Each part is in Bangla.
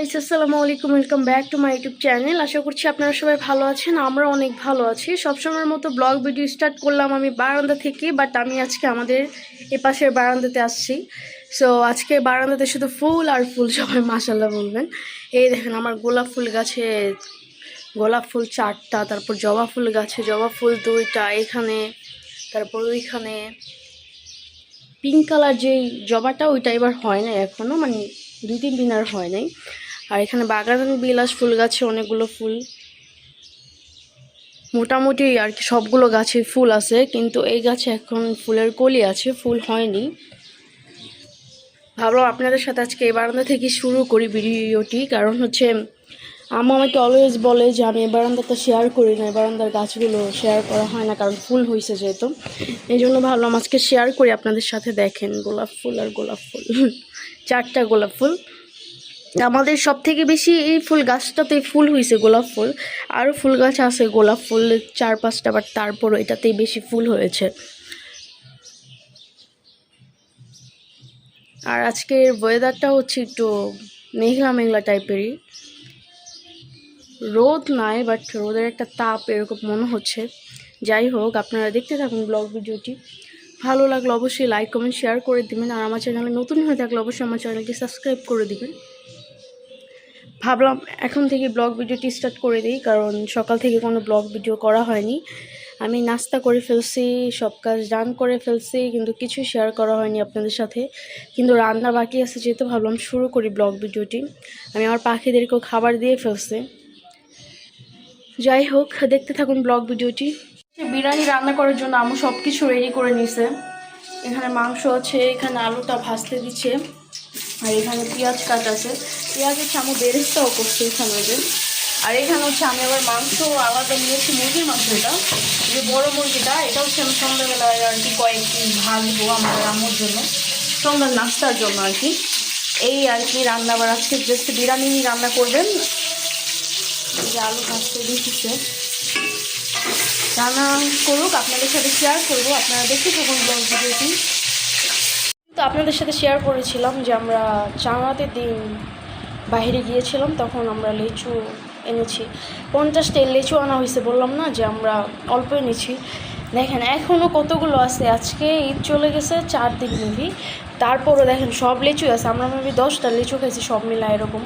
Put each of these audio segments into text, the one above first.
গাইস আসসালামু আলাইকুম, welcome back to my YouTube channel. আশা করছি আপনারা সবাই ভালো আছেন। আমরা অনেক ভালো আছি। সবসময়ের মতো ব্লগ ভিডিও স্টার্ট করলাম আমি বারান্দা থেকে, বাট আমি আজকে আমাদের এপাশের বারান্দাতে আসছি। সো আজকে বারান্দাতে শুধু ফুল আর ফুল, সবাই মাশাআল্লাহ বলবেন। এই দেখেন আমার গোলাপ ফুল গাছে গোলাপ ফুল 4টা, তারপর জবা ফুল গাছে জবা ফুল 2টা, এখানে তারপর ওইখানে পিঙ্ক কালার যেই জবাটা ওইটা এবার হয় না এখনও, মানে 2-3 দিন আর হয় নাই। আর এখানে বাগান বিলাস ফুল গাছে অনেকগুলো ফুল, মোটামুটি আর কি সবগুলো গাছে ফুল আছে, কিন্তু এই গাছে এখন ফুলের কলি আছে, ফুল হয়নি। ভাবলাম আপনাদের সাথে আজকে এই বারান্দা থেকে শুরু করি ভিডিওটি, কারণ হচ্ছে আম্মু আমাকে অলওয়েজ বলে যে আমি এই বারান্দাটা শেয়ার করি না, এই বারান্দার গাছগুলো শেয়ার করা হয় না, কারণ ফুল হয়েছে যেহেতু। এই জন্য ভাবলাম আজকে শেয়ার করি আপনাদের সাথে। দেখেন গোলাপ ফুল আর গোলাপ ফুল 4টা গোলাপ ফুল। আমাদের সব থেকে বেশি এই ফুল গাছটাতে ফুল হয়েছে গোলাপ ফুল, আরও ফুল গাছ আছে গোলাপ ফুল 4-5টা, বাট তারপরও এটাতেই বেশি ফুল হয়েছে। আর আজকের ওয়েদারটা হচ্ছে একটু মেঘলা মেঘলা টাইপেরই, রোদ নাই, বাট রোদের একটা তাপ এরকম মনে হচ্ছে। যাই হোক, আপনারা দেখতে থাকুন ব্লগ ভিডিওটি। ভালো লাগলে অবশ্যই লাইক কমেন্ট শেয়ার করে দিবেন, আর আমার চ্যানেলে নতুন হয়ে থাকলে অবশ্যই আমার চ্যানেলটি সাবস্ক্রাইব করে দিবেন। ভাবলাম এখন থেকে ব্লগ ভিডিওটি স্টার্ট করে দিই, কারণ সকাল থেকে কোনো ব্লগ ভিডিও করা হয়নি। আমি নাস্তা করে ফেলছি, সব কাজ ডান করে ফেলছি, কিন্তু কিছু শেয়ার করা হয়নি আপনাদের সাথে। কিন্তু রান্না বাকি আছে, যেহেতু ভাবলাম শুরু করি ব্লগ ভিডিওটি। আমি আমার পাখিদেরকেও খাবার দিয়ে ফেলছি। যাই হোক, দেখতে থাকুন ব্লগ ভিডিওটি। বিরিয়ানি রান্না করার জন্য আম্মু সব কিছু রেডি করে নিছে। এখানে মাংস আছে, এখানে আলুটা ভাজতে দিচ্ছে, আর এখানে পেঁয়াজ কাটা আছে। পেঁয়াজ হচ্ছে আম্মু বেরেস্তাও করছে এখানে যে। আর এখানে হচ্ছে আমি আবার মাংস আলাদা নিয়েছি, মুরগির মাংস, এটা যে বড় মুরগিটা, এটা হচ্ছে আমি সন্ধ্যাবেলায় আর কি কয়েকদিন ভাজবো আমার আম্মুর জন্য, সন্ধ্যার নাস্তার জন্য আর কি। এই আর কি রান্না। আবার আজকে জাস্ট বিরিয়ানি রান্না করবেন। এই যে আলু ভাজতে দিচ্ছে, রান্না করুক, আপনাদের সাথে শেয়ার করবো। আপনারা দেখতে থাকুন ব্লগ ভিডিওটি। তো আপনাদের সাথে শেয়ার করেছিলাম যে আমরা চাঁদাতের দিন বাইরে গিয়েছিলাম, তখন আমরা লিচু এনেছি। 50টা লিচু আনা হয়েছে, বললাম না যে আমরা অল্প এনেছি। দেখেন এখনও কতগুলো আছে। আজকে ঈদ চলে গেছে 4 দিন মেবি, তারপরও দেখেন সব লিচু আছে। আমরা মেবি 10টা লিচু খাইছি সব মিলা, এরকম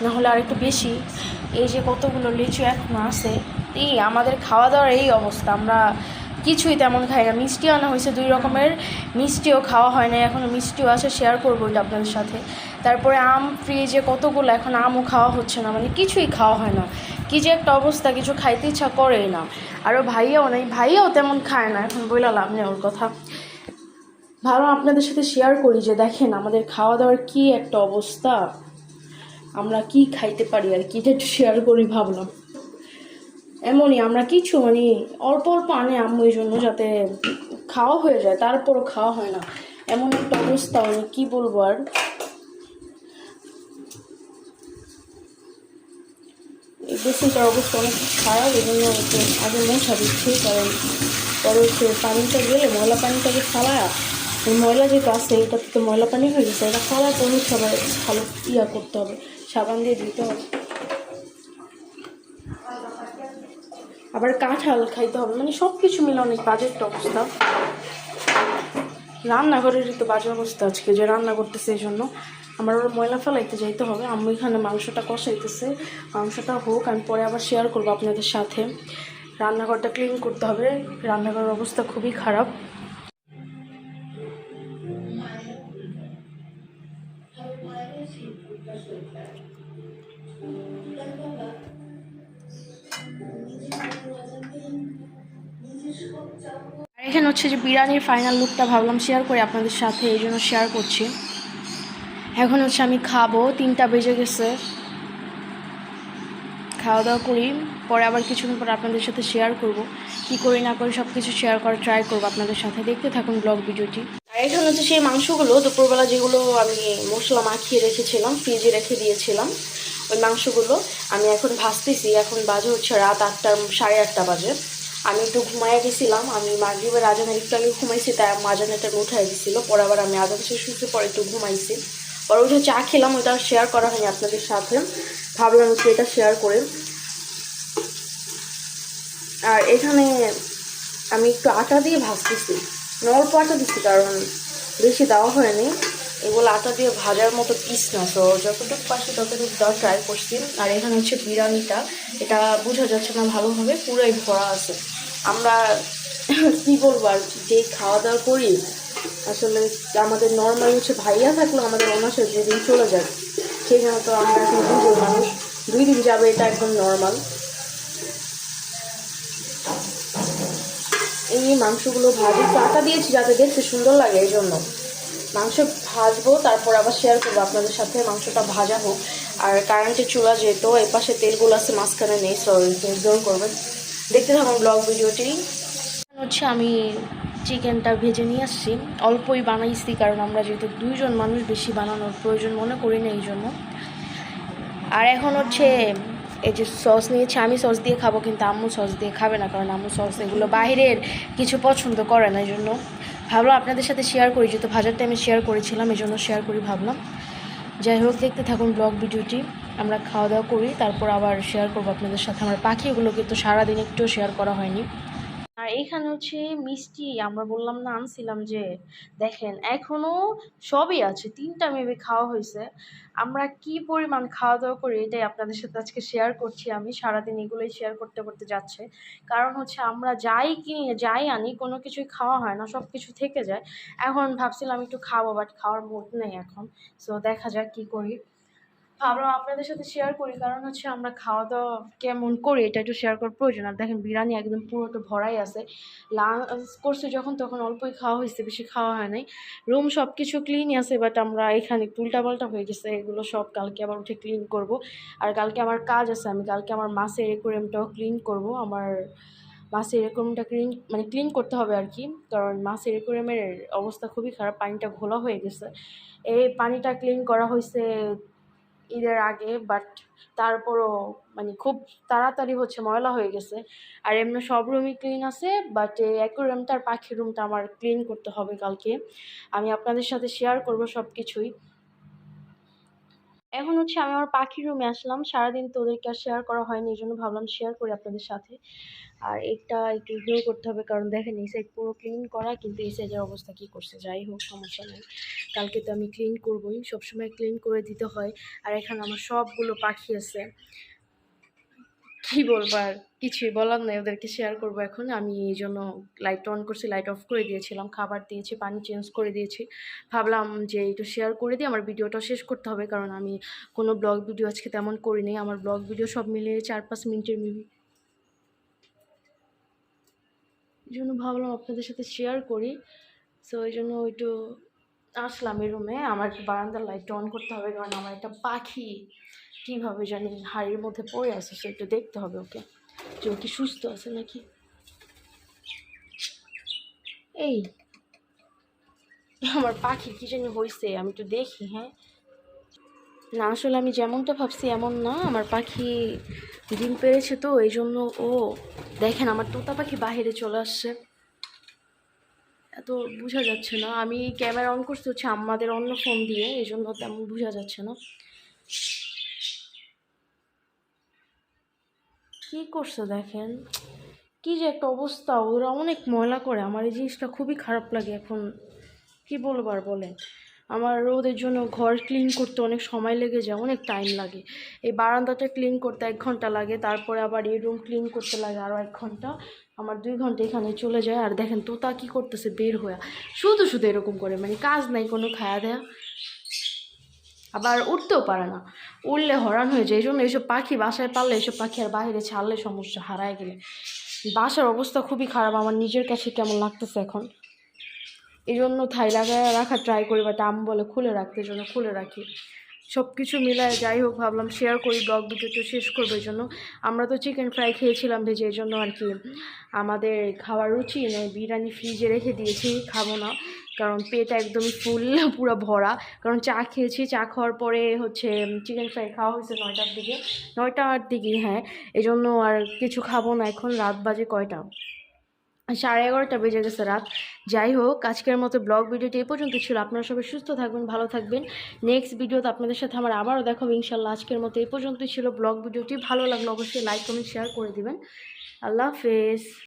না হলে আর একটু বেশি। এই যে কতগুলো লিচু এখনও আছে। এই আমাদের খাওয়া দাওয়ার এই অবস্থা, আমরা কিছুই তেমন খাই না। মিষ্টি আনা হয়েছে 2 রকমের, মিষ্টিও খাওয়া হয় না, এখনও মিষ্টিও আছে, শেয়ার করবো এটা আপনাদের সাথে। তারপরে আম ফ্রিজে কতগুলো, এখন আমও খাওয়া হচ্ছে না, মানে কিছুই খাওয়া হয় না। কী যে একটা অবস্থা, কিছু খাইতে ইচ্ছা করেই না। আরও ভাইয়াও নেই, ভাইয়াও তেমন খায় না, এখন বইলা লাভ নেই ওর কথা। ভালো আপনাদের সাথে শেয়ার করি যে দেখেন আমাদের খাওয়া দাওয়ার কী একটা অবস্থা, আমরা কি খাইতে পারি আর কি, একটু শেয়ার করি ভাবলাম। এমনই আমরা কিছু মানে অল্প অল্প আনে আম্মু এই জন্য, যাতে খাওয়া হয়ে যায়, তারপরও খাওয়া হয় না, এমন একটা অবস্থা, মানে কী বলবো আর। এই বেসিনটার অবস্থা অনেক খারাপ, এই জন্য আগে মশা দিচ্ছি, কারণ পরে হচ্ছে পানিটা গেলে ময়লা পানিটাকে ফালায়, ময়লা যেটা আছে এটাতে তো ময়লা পানি হয়ে গেছে, এটা ফালায় তো হচ্ছে আবার ভালো করতে হবে, সাবান দিয়ে দিতে হবে, আবার কাঁঠাল খাইতে হবে, মানে সব কিছু মিলে অনেক বাজে একটা অবস্থা। রান্নাঘরেরই তো বাজে অবস্থা আজকে, যে রান্না করতেছে এই জন্য আমার ওর ময়লা ফেলাইতে যাইতে হবে। আমি এখানে মাংসটা কষাইতেছে, মাংসটা হোক, আমি পরে আবার শেয়ার করবো আপনাদের সাথে। রান্নাঘরটা ক্লিন করতে হবে, রান্নাঘরের অবস্থা খুবই খারাপ। আর এখানে হচ্ছে যে বিরিয়ানির ফাইনাল লুকটা ভাবলাম শেয়ার করি আপনাদের সাথে, এই জন্য শেয়ার করছি। এখন হচ্ছে আমি খাবো, 3টা বেজে গেছে, খাওয়া দাওয়া করি, পরে আবার কিছুক্ষণ পর আপনাদের সাথে শেয়ার করব, কি করি না করি সব কিছু শেয়ার করার ট্রাই করবো আপনাদের সাথে। দেখতে থাকুন ব্লগ ভিডিওটি। আর এখানে হচ্ছে সেই মাংসগুলো দুপুরবেলা যেগুলো আমি মশলা মাখিয়ে রেখেছিলাম, ফ্রিজে রেখে দিয়েছিলাম, ওই মাংসগুলো আমি এখন ভাজতেছি। এখন বাজে হচ্ছে রাত 8টা, 8:30 বাজে। আমি একটু ঘুমাইয়া গেছিলাম, আমি মাগরিবের আজানের একটু আগে ঘুমাইছি, তাই আজানটা উঠাই দিছিল, পরে আবার আমি আজান শেষ হয়েছে পরে একটু ঘুমাইছি, আর ওইটা চা খেলাম, ওইটা শেয়ার করা হয়নি আপনাদের সাথে, ভাবলাম হচ্ছে এটা শেয়ার করে। আর এখানে আমি একটু আটা দিয়ে ভাজতেছি, অল্প আটা দিচ্ছি কারণ বেশি দেওয়া হয়নি, এগুলো আটা দিয়ে ভাজার মতো পিস না, তো যতটুকু পাশে ততটুকু দেওয়া ট্রাই করছি। আর এখানে হচ্ছে বিরিয়ানিটা, এটা বোঝা যাচ্ছে না ভালোভাবে, পুরোই ভরা আছে। আমরা কী বলবো আর, যে খাওয়া দাওয়া করি আসলে আমাদের নর্মাল হচ্ছে ভাইয়া থাকলে আমাদের অনাসে যেদিন চলে যায়, সেই জন্য তো আমরা এখন দুজন মানুষ, 2 দিন যাবে, এটা একদম নর্মাল। এই মাংসগুলো ভাজি, আটা দিয়েছি যাতে দেখতে সুন্দর লাগে, এই জন্য মাংস ভাজবো, তারপর আবার শেয়ার করবো আপনাদের সাথে। মাংসটা ভাজা হোক। আর কারেন্টের চুলা যেহেতু এই পাশে তেলগুলো আছে, মাঝখানে নেই, সরি ইগনোর করবেন। দেখতে থাকুন ব্লগ ভিডিওটি। হচ্ছে আমি চিকেনটা ভেজে নিয়ে আসছি, অল্পই বানাইছি কারণ আমরা যেহেতু 2 জন মানুষ, বেশি বানানোর প্রয়োজন মনে করি না এই জন্য। আর এখন হচ্ছে এই যে সস নিয়েছি, আমি সস দিয়ে খাবো কিন্তু আম্মু সস দিয়ে খাবে না, কারণ আম্মু সস এগুলো বাইরের কিছু পছন্দ করে না, এই জন্য ভাবলাম আপনাদের সাথে শেয়ার করি, যেহেতু ভাজার টাইমে শেয়ার করেছিলাম এই জন্য শেয়ার করি ভাবলাম। যাই হোক, দেখতে থাকুন ব্লগ ভিডিওটি। আমরা খাওয়া দাওয়া করি, তারপর আবার শেয়ার করবো আপনাদের সাথে আমার পাখিগুলো, কিন্তু সারাদিন একটু শেয়ার করা হয়নি। আর এখানে হচ্ছে মিষ্টি, আমরা বললাম না আনছিলাম, যে দেখেন এখনো সবই আছে, 3টা মেবি খাওয়া হয়েছে। আমরা কি পরিমাণ খাওয়া দাওয়া করি এটাই আপনাদের সাথে আজকে শেয়ার করছি। আমি সারাদিন এগুলোই শেয়ার করতে করতে যাচ্ছে, কারণ হচ্ছে আমরা যাই কিনি যাই আনি কোনো কিছুই খাওয়া হয় না, সব কিছু থেকে যায়। এখন ভাবছিলাম একটু খাবো, বাট খাওয়ার মুড নেই এখন, সো দেখা যাক কি করি। ভাবলাম আপনাদের সাথে শেয়ার করি, কারণ হচ্ছে আমরা খাওয়া দাওয়া কেমন করি এটা একটু শেয়ার করার প্রয়োজন। আর দেখেন বিরিয়ানি একদম পুরোটা ভরাই আছে, লাঞ্চ করছে যখন তখন অল্পই খাওয়া হয়েছে, বেশি খাওয়া হয় নাই। রুম সব কিছু ক্লিনই আছে, বাট আমরা এখানে উল্টাপাল্টা হয়ে গেছে, এগুলো সব কালকে আবার উঠে ক্লিন করব। আর কালকে আমার কাজ আছে, আমি কালকে আমার মাছের অ্যাকুয়ারিয়ামটাও ক্লিন করব। আমার মাছের অ্যাকুয়ারিয়ামটা ক্লিন করতে হবে আর কি, কারণ মাছের অ্যাকুয়ারিয়ামের অবস্থা খুবই খারাপ, পানিটা ঘোলা হয়ে গেছে। এই পানিটা ক্লিন করা হয়েছে ঈদের আগে, বাট তারপরও খুব তাড়াতাড়ি হচ্ছে ময়লা হয়ে গেছে। আর এমনি সব রুমই ক্লিন আছে, বাট এই অ্যাকুয়ারিয়ামটা আর পাখির রুমটা আমার ক্লিন করতে হবে কালকে। আমি আপনাদের সাথে শেয়ার করব সব কিছুই। এখন হচ্ছে আমি আমার পাখির রুমে আসলাম, সারাদিন তো ওদেরকে আর শেয়ার করা হয়নি, এই জন্য ভাবলাম শেয়ার করি আপনাদের সাথে। আর এটা একটু ইগনোর করতে হবে, কারণ দেখেন এই সাইড পুরো ক্লিন করা, কিন্তু এই সাইডের অবস্থা কি করছে। যাই হোক, সমস্যা নেই, কালকে তো আমি ক্লিন করবই, সবসময় ক্লিন করে দিতে হয়। আর এখানে আমার সবগুলো পাখি আছে, কি বলবো আর, কিছুই বলার নাই, ওদেরকে শেয়ার করবো এখন। আমি এই জন্য লাইট অন করছি, লাইট অফ করে দিয়েছিলাম, খাবার দিয়েছি, পানি চেঞ্জ করে দিয়েছি। ভাবলাম যে একটু শেয়ার করে দিই, আমার ভিডিওটা শেষ করতে হবে, কারণ আমি কোনো ব্লগ ভিডিও আজকে তেমন করিনি। আমার ব্লগ ভিডিও সব মিলিয়ে 4-5 মিনিটের মেবি, এই জন্য ভাবলাম আপনাদের সাথে শেয়ার করি। সো এই জন্য একটু আসলাম এই রুমে। আমার একটু বারান্দার লাইটটা অন করতে হবে, কারণ আমার একটা পাখি কীভাবে জানি হাড়ির মধ্যে পড়ে আছে, সে একটু দেখতে হবে ওকে, যে ও কি সুস্থ আছে নাকি। এই আমার পাখি কি জানি হয়েছে, আমি একটু দেখি। হ্যাঁ, না আসলে আমি যেমনটা ভাবছি এমন না, আমার পাখি ডিম পেড়েছে তো এই জন্য। ও দেখেন, আমার তোতা পাখি বাহিরে চলে আসছে, এত বোঝা যাচ্ছে না। আমি ক্যামেরা অন করতে হচ্ছে আমাদের অন্য ফোন দিয়ে, এই জন্য তেমন বোঝা যাচ্ছে না। কি করছে দেখেন, কি যে একটা অবস্থা, ওরা অনেক ময়লা করে, আমার এই জিনিসটা খুবই খারাপ লাগে। এখন কি বলবো আর বলেন, আমার ওদের জন্য ঘর ক্লিন করতে অনেক সময় লেগে যায়, অনেক টাইম লাগে। এই বারান্দাটা ক্লিন করতে 1 ঘন্টা লাগে, তারপরে আবার এই রুম ক্লিন করতে লাগে আরও 1 ঘন্টা, আমার 2 ঘন্টা এখানে চলে যায়। আর দেখেন তোতা কি করতেছে বের হয়ে, শুধু শুধু এরকম করে, কাজ নাই কোনো, খায়া দেয়া, আবার উঠতেও পারে না, উড়লে হরান হয়ে যায়। এই জন্য এইসব পাখি বাসায় পাললে, এইসব পাখি আর বাইরে ছাড়লে সমস্যা, হারায় গেলে। বাসার অবস্থা খুবই খারাপ, আমার নিজের কাছে কেমন লাগতেছে এখন, এই জন্য থাই লাগায় রাখা ট্রাই করি, বাট আম্মু বলে খুলে রাখতে, জন্য খুলে রাখি। সব কিছু মিলায় যাই হোক, ভাবলাম শেয়ার করি, ব্লগ ভিডিওটা শেষ করবো এই জন্য। আমরা তো চিকেন ফ্রাই খেয়েছিলাম ভেজে, এই জন্য আর কি আমাদের খাওয়ার রুচি নেই, বিরিয়ানি ফ্রিজে রেখে দিয়েছি, খাবো না, কারণ পেট একদমই ফুল, পুরো ভরা। কারণ চা খেয়েছি, চা খাওয়ার পরে হচ্ছে চিকেন ফ্রাই খাওয়া হয়েছে 9টার দিকে, 9টার দিকে, হ্যাঁ, এই জন্য আর কিছু খাবো না। এখন রাত বাজে কয়টা, 11:30 বেজে গেছে রাত। যাই হোক, আজকের মতো ব্লগ ভিডিওটি এই পর্যন্ত ছিল। আপনারা সবাই সুস্থ থাকবেন, ভালো থাকবেন। নেক্সট ভিডিওতে আপনাদের সাথে আমার আবারও দেখা হবে ইনশাল্লাহ। আজকের মতো এই পর্যন্তই ছিল ব্লগ ভিডিওটি। ভালো লাগলো অবশ্যই লাইক কমেন্ট শেয়ার করে দিবেন। আল্লাহ হাফেজ।